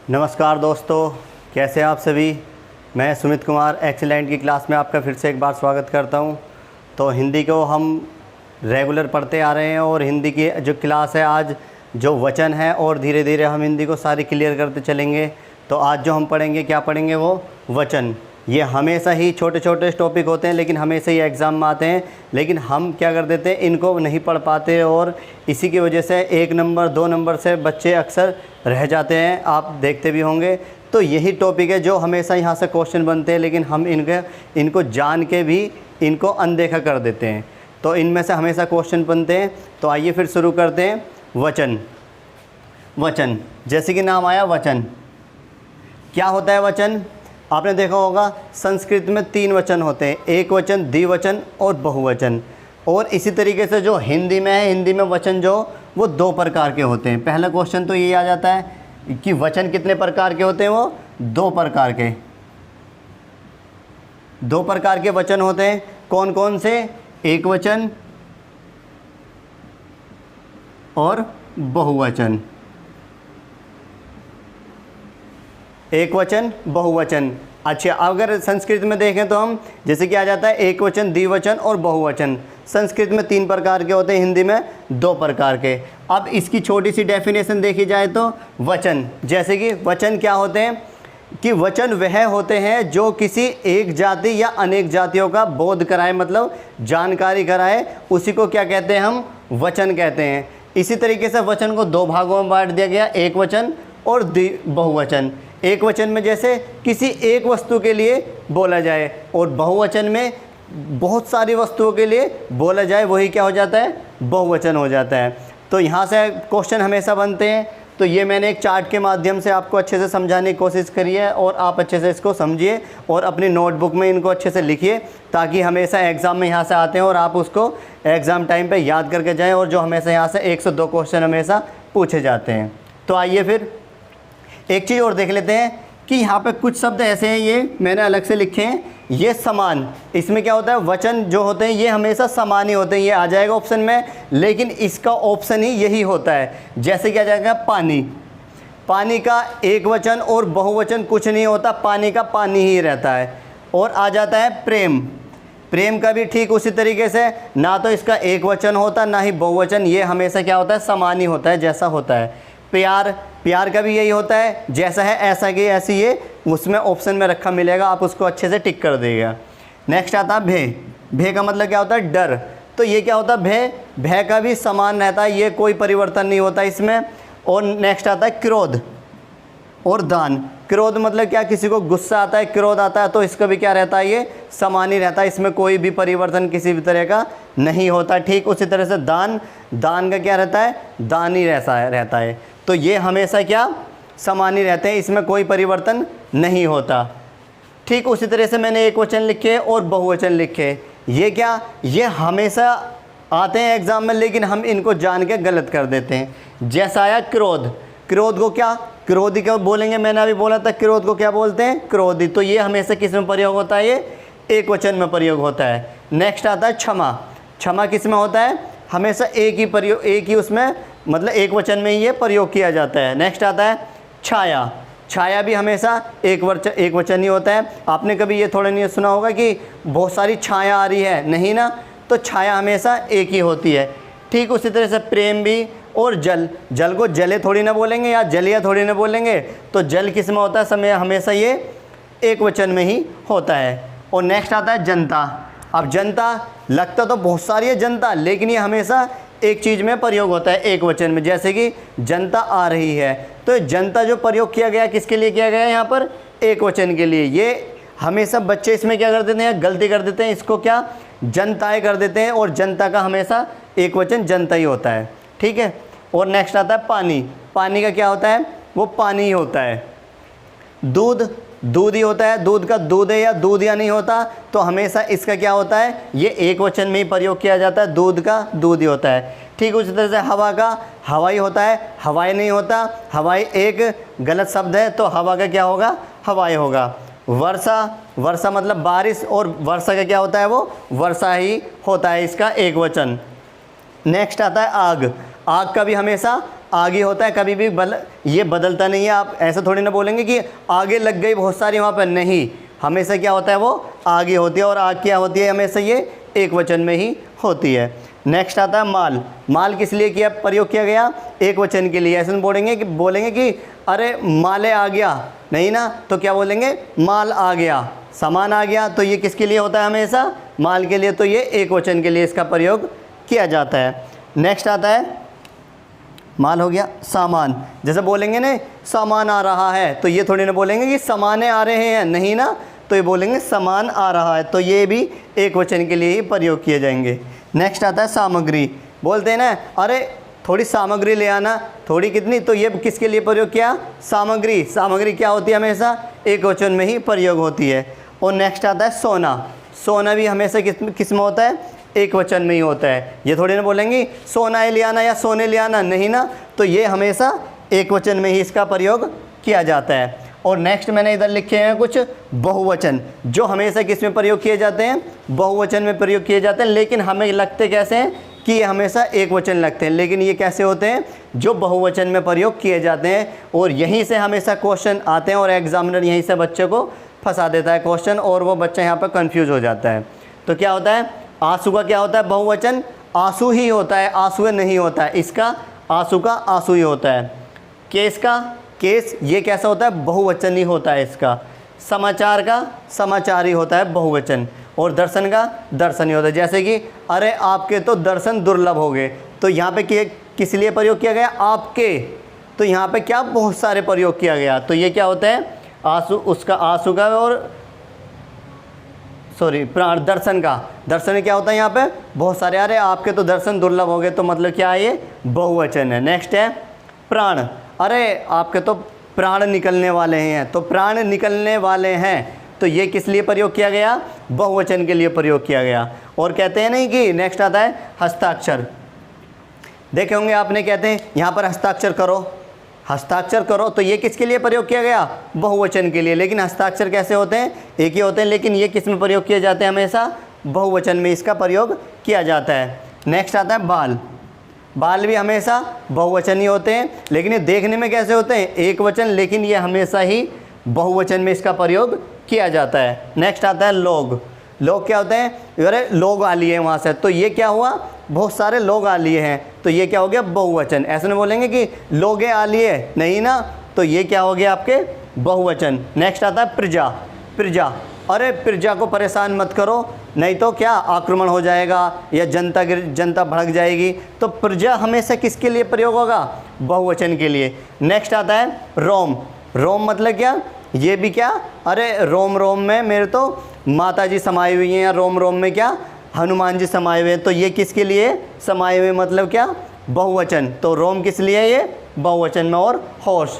नमस्कार दोस्तों, कैसे हैं आप सभी। मैं सुमित कुमार एक्सीलेंट की क्लास में आपका फिर से एक बार स्वागत करता हूं। तो हिंदी को हम रेगुलर पढ़ते आ रहे हैं और हिंदी की जो क्लास है आज जो वचन है और धीरे धीरे हम हिंदी को सारी क्लियर करते चलेंगे। तो आज जो हम पढ़ेंगे, क्या पढ़ेंगे, वो वचन। ये हमेशा ही छोटे छोटे टॉपिक होते हैं लेकिन हमेशा ही एग्ज़ाम में आते हैं, लेकिन हम क्या कर देते हैं, इनको नहीं पढ़ पाते और इसी की वजह से 1 नंबर 2 नंबर से बच्चे अक्सर रह जाते हैं। आप देखते भी होंगे। तो यही टॉपिक है जो हमेशा यहाँ से क्वेश्चन बनते हैं, लेकिन हम इनको जान के भी इनको अनदेखा कर देते हैं। तो इनमें से हमेशा क्वेश्चन बनते हैं। तो आइए फिर शुरू करते हैं। वचन। वचन जैसे कि नाम आया वचन। क्या होता है वचन? आपने देखा होगा संस्कृत में 3 वचन होते हैं, एक वचन, द्विवचन और बहुवचन। और इसी तरीके से जो हिंदी में है, हिंदी में वचन जो वो 2 प्रकार के होते हैं। पहला क्वेश्चन तो ये आ जाता है कि वचन कितने प्रकार के होते हैं? वो 2 प्रकार के। 2 प्रकार के वचन होते हैं। कौन कौन से? एक वचन और बहुवचन। एक वचन, बहुवचन। अच्छा, अगर संस्कृत में देखें तो हम जैसे कि आ जाता है एक वचन, द्विवचन और बहुवचन। संस्कृत में 3 प्रकार के होते हैं, हिंदी में 2 प्रकार के। अब इसकी छोटी सी डेफिनेशन देखी जाए तो वचन, जैसे कि वचन क्या होते हैं कि वचन वह होते हैं जो किसी एक जाति या अनेक जातियों का बोध कराए, मतलब जानकारी कराए, उसी को क्या कहते हैं? हम वचन कहते हैं। इसी तरीके से वचन को 2 भागों में बांट दिया गया, एक वचन और बहुवचन। एक वचन में जैसे किसी एक वस्तु के लिए बोला जाए और बहुवचन में बहुत सारी वस्तुओं के लिए बोला जाए, वही क्या हो जाता है? बहुवचन हो जाता है। तो यहाँ से क्वेश्चन हमेशा बनते हैं। तो ये मैंने एक चार्ट के माध्यम से आपको अच्छे से समझाने की कोशिश करी है और आप अच्छे से इसको समझिए और अपनी नोटबुक में इनको अच्छे से लिखिए, ताकि हमेशा एग्ज़ाम में यहाँ से आते हैं और आप उसको एग्ज़ाम टाइम पे याद करके जाएं। और जो हमेशा यहाँ से 1 से 2 क्वेश्चन हमेशा पूछे जाते हैं। तो आइए फिर एक चीज़ और देख लेते हैं कि यहाँ पे कुछ शब्द ऐसे हैं, ये मैंने अलग से लिखे हैं। ये समान, इसमें क्या होता है? वचन जो होते हैं ये हमेशा समान ही होते हैं। ये आ जाएगा ऑप्शन में, लेकिन इसका ऑप्शन ही यही होता है। जैसे कि आ जाएगा पानी। पानी का एक वचन और बहुवचन कुछ नहीं होता, पानी का पानी ही रहता है। और आ जाता है प्रेम। प्रेम का भी ठीक उसी तरीके से, ना तो इसका एक वचन होता ना ही बहुवचन, ये हमेशा क्या होता है? समान ही होता है, जैसा होता है। प्यार, प्यार का भी यही होता है, जैसा है ऐसा कि ऐसी, ये उसमें ऑप्शन में रखा मिलेगा, आप उसको अच्छे से टिक कर देगा। नेक्स्ट आता है भय। भय का मतलब क्या होता है? डर। तो ये क्या होता है? भय। भय का भी समान रहता है, ये कोई परिवर्तन नहीं होता इसमें। और नेक्स्ट आता है क्रोध और दान। क्रोध मतलब क्या? किसी को गुस्सा आता है, क्रोध आता है, तो इसका भी क्या रहता है? ये समान ही रहता है, इसमें कोई भी परिवर्तन किसी भी तरह का नहीं होता। ठीक उसी तरह से दान, दान का क्या रहता है? दान ही रहता है। तो ये हमेशा क्या? समान ही रहते हैं, इसमें कोई परिवर्तन नहीं होता। ठीक उसी तरह से मैंने एक वचन लिखे और बहुवचन लिखे। ये क्या? ये हमेशा आते हैं एग्ज़ाम में, लेकिन हम इनको जान के गलत कर देते हैं। जैसा आया क्रोध। क्रोध को क्या? क्रोधी क्यों बोलेंगे? मैंने अभी बोला था क्रोध को क्या बोलते हैं? क्रोधी। तो ये हमेशा किस में प्रयोग होता है? ये एक वचन में प्रयोग होता है। नेक्स्ट आता है क्षमा। क्षमा किस में होता है? हमेशा एक ही उसमें, मतलब एक वचन में ही ये प्रयोग किया जाता है। नेक्स्ट आता है छाया। छाया भी हमेशा एक वचन ही होता है। आपने कभी ये थोड़ा नहीं सुना होगा कि बहुत सारी छाया आ रही है, नहीं ना? तो छाया हमेशा एक ही होती है। ठीक उसी तरह से प्रेम भी। और जल, जल को जले थोड़ी ना बोलेंगे या जलिया थोड़ी ना बोलेंगे, तो जल किस में होता है? समय हमेशा ये एक वचन में ही होता है। और नेक्स्ट आता है जनता। अब जनता, लगता तो बहुत सारी है जनता, लेकिन ये हमेशा एक चीज़ में प्रयोग होता है, एक वचन में। जैसे कि जनता आ रही है, तो जनता जो प्रयोग किया गया किसके लिए किया गया? यहाँ पर एक वचन के लिए। ये हमेशा बच्चे इसमें क्या कर देते हैं? गलती कर देते हैं, इसको क्या? जनताएँ कर देते हैं, और जनता का हमेशा एक वचन जनता ही होता है। ठीक है। और नेक्स्ट आता है पानी। पानी का क्या होता है? वो पानी ही होता है। दूध, दूध ही होता है। दूध का दूध है या दूध या नहीं होता, तो हमेशा इसका क्या होता है? ये एक वचन में ही प्रयोग किया जाता है। दूध का दूध ही होता है। ठीक उसी तरह से हवा का हवाई होता है, हवाई नहीं होता। हवाई एक गलत शब्द है, तो हवा का क्या होगा? हवाई होगा। वर्षा, वर्षा मतलब बारिश, और वर्षा का क्या होता है? वो वर्षा ही होता है, इसका एक वचन। नेक्स्ट आता है आग। आग का भी हमेशा आगे होता है, कभी भी ये बदलता नहीं है। आप ऐसा थोड़ी ना बोलेंगे कि आगे लग गई बहुत सारी वहाँ पर, नहीं, हमेशा क्या होता है वो आगे होती है, और आग क्या होती है हमेशा ये एक वचन में ही होती है। नेक्स्ट आता है माल। माल किस लिए किया प्रयोग किया गया? एक वचन के लिए। ऐसे बोलेंगे कि अरे माले आ गया, नहीं ना, तो क्या बोलेंगे? माल आ गया, सामान आ गया, तो ये किसके लिए होता है हमेशा? माल के लिए, तो ये एक वचन के लिए इसका प्रयोग किया जाता है। नेक्स्ट आता है, माल हो गया, सामान। जैसे बोलेंगे ना सामान आ रहा है, तो ये थोड़ी ना बोलेंगे कि सामाने आ रहे हैं, नहीं ना, तो ये बोलेंगे सामान आ रहा है, तो ये भी एक वचन के लिए ही प्रयोग किए जाएंगे। नेक्स्ट आता है सामग्री। बोलते हैं ना अरे थोड़ी सामग्री ले आना, थोड़ी कितनी, तो ये किसके लिए प्रयोग किया? सामग्री। सामग्री क्या होती है? हमेशा एक वचन में ही प्रयोग होती है। और नेक्स्ट आता है सोना। सोना भी हमेशा किस में होता है? एक वचन में ही होता है। ये थोड़ी ना बोलेंगे सोना ले आना या सोने ले आना, नहीं ना, तो ये हमेशा एक वचन में ही इसका प्रयोग किया जाता है। और नेक्स्ट मैंने इधर लिखे हैं कुछ बहुवचन, जो हमेशा किस में प्रयोग किए जाते हैं? बहुवचन में प्रयोग किए जाते हैं, लेकिन हमें लगते कैसे हैं कि ये हमेशा एक वचन लगते हैं, लेकिन ये कैसे होते हैं? जो बहुवचन में प्रयोग किए जाते हैं, और यहीं से हमेशा क्वेश्चन आते हैं, और एग्जामिनर यहीं से बच्चे को फंसा देता है क्वेश्चन, और वो बच्चा यहाँ पर कन्फ्यूज़ हो जाता है। तो क्या होता है? आंसू का क्या होता है? बहुवचन आंसू ही होता है, आंसुए नहीं होता है। इसका आंसू का आंसू ही होता है। केस का केस, ये कैसा होता है? बहुवचन ही होता है इसका। समाचार का समाचार ही होता है बहुवचन। और दर्शन का दर्शन ही होता है। जैसे कि अरे आपके तो दर्शन दुर्लभ हो गए, तो यहाँ पे किस लिए प्रयोग किया गया? आपके, तो यहाँ पे क्या बहुत सारे प्रयोग किया गया, तो ये क्या होता है? आंसू, उसका आंसू का, और सॉरी प्राण, दर्शन का। दर्शन क्या होता है? यहाँ पे बहुत सारे, अरे आपके तो दर्शन दुर्लभ हो गए, तो मतलब क्या है? ये बहुवचन है। नेक्स्ट है प्राण। अरे आपके तो प्राण निकलने वाले हैं, तो प्राण निकलने वाले हैं, तो ये किस लिए प्रयोग किया गया? बहुवचन के लिए प्रयोग किया गया। और कहते हैं नहीं कि नेक्स्ट आता है हस्ताक्षर। देखे होंगे आपने, कहते हैं यहाँ पर हस्ताक्षर करो, हस्ताक्षर करो, तो ये किसके लिए प्रयोग किया गया? बहुवचन के लिए। लेकिन हस्ताक्षर कैसे होते हैं? एक ही होते हैं, लेकिन ये किस में प्रयोग किए जाते हैं? हमेशा बहुवचन में इसका प्रयोग किया जाता है। नेक्स्ट आता है बाल। बाल भी हमेशा बहुवचन ही होते हैं, लेकिन ये देखने में कैसे होते हैं? एक वचन, लेकिन ये हमेशा ही बहुवचन में इसका प्रयोग किया जाता है। नेक्स्ट आता है लोग। लोग क्या होते हैं? अरे लोग आ लिए वहाँ से, तो ये क्या हुआ? बहुत सारे लोग आ लिए हैं, तो ये क्या हो गया? बहुवचन। ऐसे नहीं बोलेंगे कि लोगे आ लिए, नहीं ना, तो ये क्या हो गया? आपके बहुवचन। नेक्स्ट आता है प्रजा। प्रजा, अरे प्रजा को परेशान मत करो, नहीं तो क्या आक्रमण हो जाएगा या जनता भड़क जाएगी, तो प्रजा हमेशा किसके लिए प्रयोग होगा? बहुवचन के लिए। नेक्स्ट आता है रोम। रोम मतलब क्या? ये भी क्या? अरे रोम रोम में मेरे तो माता जी समाई हुई हैं, या रोम रोम में क्या हनुमान जी समाये हुए हैं, तो ये किसके लिए समाये हुए? मतलब क्या? बहुवचन। तो रोम किस लिए? ये बहुवचन में। और होश,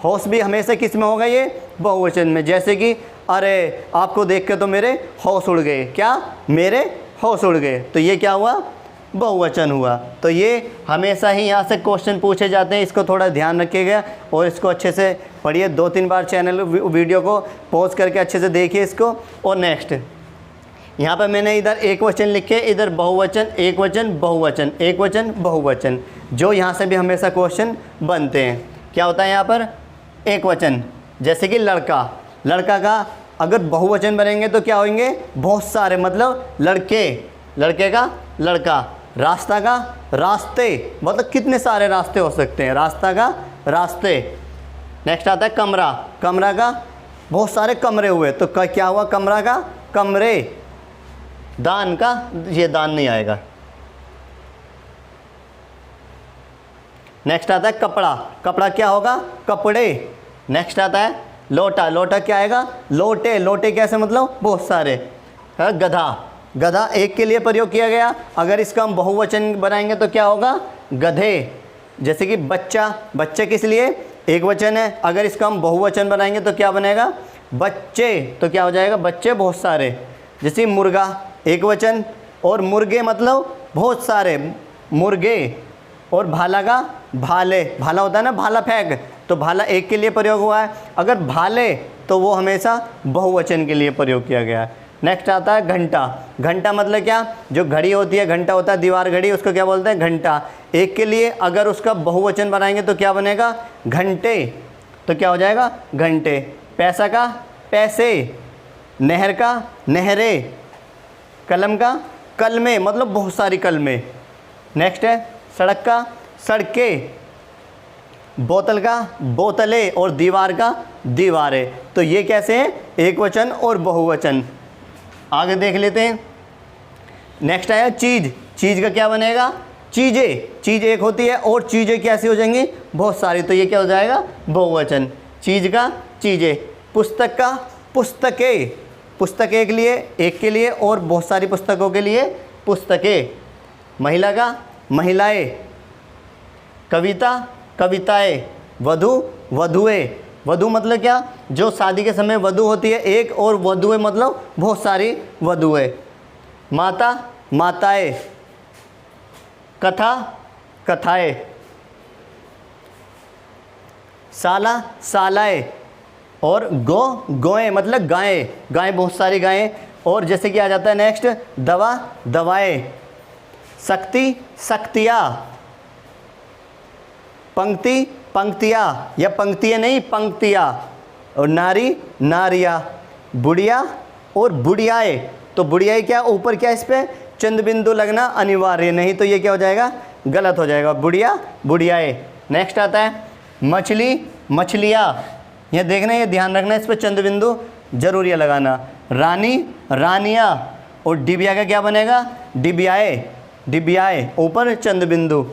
होश भी हमेशा किस में होगा? ये बहुवचन में। जैसे कि अरे आपको देख के तो मेरे होश उड़ गए, क्या? मेरे होश उड़ गए, तो ये क्या हुआ? बहुवचन हुआ। तो ये हमेशा ही यहाँ से क्वेश्चन पूछे जाते हैं, इसको थोड़ा ध्यान रखिएगा और इसको अच्छे से पढ़िए। 2-3 बार चैनल वीडियो को पॉज करके अच्छे से देखिए इसको। और नेक्स्ट यहाँ पर मैंने इधर एक वचन लिखे, इधर बहुवचन, एक वचन, बहुवचन, एक वचन, बहुवचन, जो यहाँ से भी हमेशा क्वेश्चन बनते हैं। क्या होता है यहाँ पर? एक वचन। जैसे कि लड़का। लड़का का अगर बहुवचन बनेंगे तो क्या होंगे? बहुत सारे, मतलब लड़के, लड़के का लड़का। रास्ता का रास्ते, मतलब कितने सारे रास्ते हो सकते हैं? रास्ता का रास्ते। नेक्स्ट आता है कमरा। कमरा का बहुत सारे कमरे हुए, तो क्या हुआ? कमरा का कमरे। दान का, ये दान नहीं आएगा। नेक्स्ट आता है कपड़ा। कपड़ा क्या होगा? कपड़े। नेक्स्ट आता है लोटा। लोटा क्या आएगा? लोटे। लोटे कैसे? मतलब बहुत सारे। गधा। गधा एक के लिए प्रयोग किया गया, अगर इसका हम बहुवचन बनाएंगे तो क्या होगा? गधे। जैसे कि बच्चा। बच्चे किस लिए? एक वचन है, अगर इसका हम बहुवचन बनाएंगे तो क्या बनेगा? बच्चे। तो क्या हो जाएगा? बच्चे बहुत सारे। जैसे मुर्गा, एक वचन, और मुर्गे मतलब बहुत सारे मुर्गे। और भाला का भाले। भाला होता है ना, भाला फेंक, तो भाला एक के लिए प्रयोग हुआ है। अगर भाले, तो वो हमेशा बहुवचन के लिए प्रयोग किया गया है। नेक्स्ट आता है घंटा। घंटा मतलब क्या, जो घड़ी होती है, घंटा होता है दीवार घड़ी, उसको क्या बोलते हैं, घंटा। एक के लिए अगर उसका बहुवचन बनाएंगे तो क्या बनेगा, घंटे। तो क्या हो जाएगा, घंटे। पैसा का पैसे, नहर का नहरे, कलम का कलमे, मतलब बहुत सारी कलमें। नेक्स्ट है सड़क का सड़कें, बोतल का बोतलें और दीवार का दीवारें। तो ये कैसे हैं, एक वचन और बहुवचन। आगे देख लेते हैं। नेक्स्ट आया चीज़। चीज़ का क्या बनेगा, चीज़ें। चीज़ एक होती है और चीज़ें कैसी हो जाएंगी, बहुत सारी। तो ये क्या हो जाएगा, बहुवचन। चीज़ का चीज़ें। पुस्तक का पुस्तकें। पुस्तक एक के लिए और बहुत सारी पुस्तकों के लिए पुस्तकें। महिला का महिलाएं। कविता कविताएं। वधु वधुएं। वधु मतलब क्या, जो शादी के समय वधु होती है एक, और वधुएं मतलब बहुत सारी वधुएं। माता माताएं। कथा कथाएं। साला सालाएं। और गो गोएं मतलब गायें। गायें बहुत सारी गायें। और जैसे कि आ जाता है नेक्स्ट दवा दवाएं। शक्ति शक्तियाँ। पंक्ति पंक्तियाँ, या पंक्तियाँ नहीं पंक्तियाँ। और नारी नारियाँ। बुढ़िया और बुढ़ियाएँ। तो बुढ़ियाई क्या, ऊपर क्या इस पर चंद बिंदु लगना अनिवार्य, नहीं तो ये क्या हो जाएगा, गलत हो जाएगा। बुढ़िया बुढ़ियाएँ। नेक्स्ट आता है मछली मछलियाँ। यह देखना, ये ध्यान रखना, इस पर चंद बिंदु जरूर लगाना। रानी रानियाँ। और डिबिया का क्या बनेगा, डिबियाए डिबियाए, ऊपर चंद बिंदु।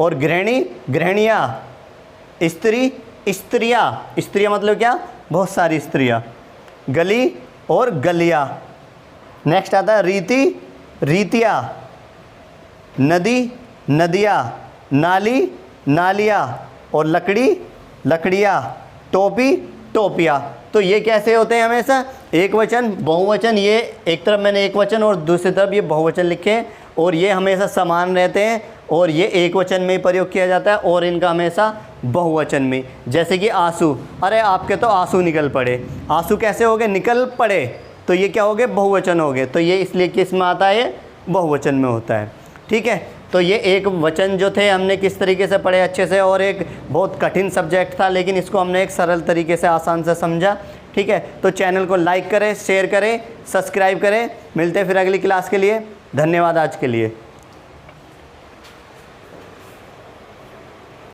और गृहिणी गृहिणियाँ। स्त्री स्त्रियाँ। स्त्रियाँ मतलब क्या, बहुत सारी स्त्रियाँ। गली और गलियाँ। नेक्स्ट आता है रीति रीतियाँ। नदी नदियाँ। नाली नालियाँ। और लकड़ी लकड़ियाँ। टोपी टोपियाँ। तो ये कैसे होते हैं हमेशा, एक वचन बहुवचन। ये एक तरफ मैंने एक वचन और दूसरी तरफ ये बहुवचन लिखे हैं, और ये हमेशा समान रहते हैं, और ये एक वचन में ही प्रयोग किया जाता है, और इनका हमेशा बहुवचन में। जैसे कि आंसू, अरे आपके तो आंसू निकल पड़े। आंसू कैसे हो गए, निकल पड़े, तो ये क्या हो गए, बहुवचन हो गए। तो ये इसलिए किस में आता है, ये बहुवचन में होता है। ठीक है, तो ये एक वचन जो थे हमने किस तरीके से पढ़े अच्छे से, और एक बहुत कठिन सब्जेक्ट था, लेकिन इसको हमने एक सरल तरीके से आसान से समझा। ठीक है, तो चैनल को लाइक करें, शेयर करें, सब्सक्राइब करें। मिलते हैं फिर अगली क्लास के लिए। धन्यवाद आज के लिए।